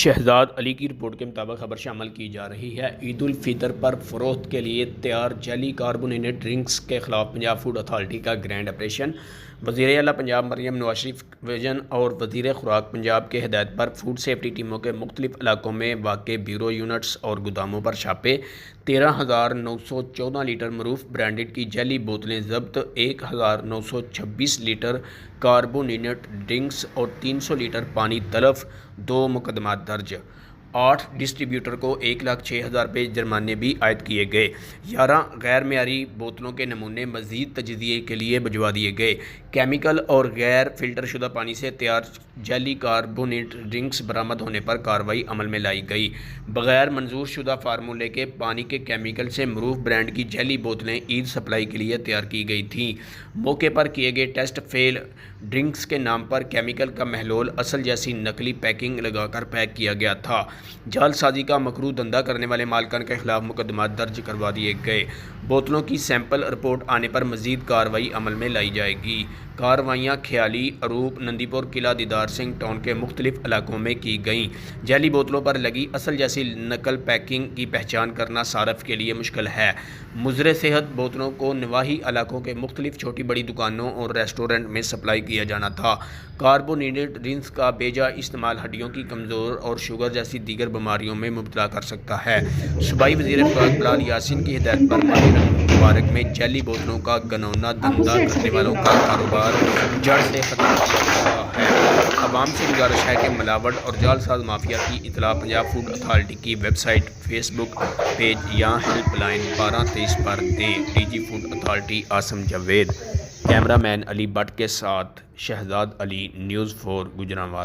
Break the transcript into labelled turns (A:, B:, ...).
A: شہزاد علی کی رپورٹ کے مطابق خبر شامل کی جا رہی ہے۔ عید الفطر پر فروخت کے لیے تیار جعلی کاربونیٹڈ ڈرنکس کے خلاف پنجاب فوڈ اتھارٹی کا گرینڈ آپریشن۔ وزیر اعلیٰ پنجاب مریم نواز شریف ویژن اور وزیر خوراک پنجاب کے ہدایت پر فوڈ سیفٹی ٹیموں کے مختلف علاقوں میں واقع بیورو یونٹس اور گوداموں پر چھاپے۔ 13,914 لیٹر معروف برانڈڈ کی جعلی بوتلیں ضبط، 1,926 لیٹر کاربونیٹڈ ڈرنکس اور 300 لیٹر پانی تلف۔ 2 مقدمات درج، 8 ڈسٹریبیوٹر کو 1,06,000 روپے جرمانے بھی عائد کیے گئے۔ 11 غیر معیاری بوتلوں کے نمونے مزید تجزیے کے لیے بھجوا دیے گئے۔ کیمیکل اور غیر فلٹر شدہ پانی سے تیار جعلی کاربونیٹڈ ڈرنکس برآمد ہونے پر کارروائی عمل میں لائی گئی۔ بغیر منظور شدہ فارمولے کے پانی کے کیمیکل سے معروف برانڈ کی جعلی بوتلیں عید سپلائی کے لیے تیار کی گئی تھیں۔ موقع پر کیے گئے ٹیسٹ فیل۔ ڈرنکس کے نام پر کیمیکل کا محلول اصل جیسی نقلی پیکنگ لگا کر پیک کیا گیا تھا۔ جعل سازی کا مکروہ دھندا کرنے والے مالکان کے خلاف مقدمات درج کروا دیے گئے۔ بوتلوں کی سیمپل رپورٹ آنے پر مزید کارروائی عمل میں لائی جائے گی۔ کارروائیاں کھیالی، اروپ، نندی پور، قلعہ دیدار سنگھ ٹاؤن کے مختلف علاقوں میں کی گئیں۔ جعلی بوتلوں پر لگی اصل جیسی نقل پیکنگ کی پہچان کرنا صارف کے لیے مشکل ہے۔ مضر صحت بوتلوں کو نواحی علاقوں کے مختلف چھوٹی بڑی دکانوں اور ریسٹورنٹ میں سپلائی کیا جانا تھا۔ کاربونیٹڈ ڈرنکس کا بے جا استعمال ہڈیوں کی کمزور اور شوگر جیسی دیگر بیماریوں میں مبتلا کر سکتا ہے۔ صوبائی وزیر خوراک بلال یاسین کی ہدایت پر ماہ مبارک میں جعلی بوتلوں کا گھناؤنا دھندا کرنے والوں کا کاروبار جڑ سے ختم کیا گیا ہے۔ عوام سے گزارش ہے کہ ملاوٹ اور جعل ساز مافیا کی اطلاع پنجاب فوڈ اتھارٹی کی website, Facebook page یا ہیلپ لائن 1223 پر دیں۔ D G food authority Asim Javed. Cameraman Ali Butt کے ساتھ شہزاد علی، نیوز 4 گوجرانوالہ۔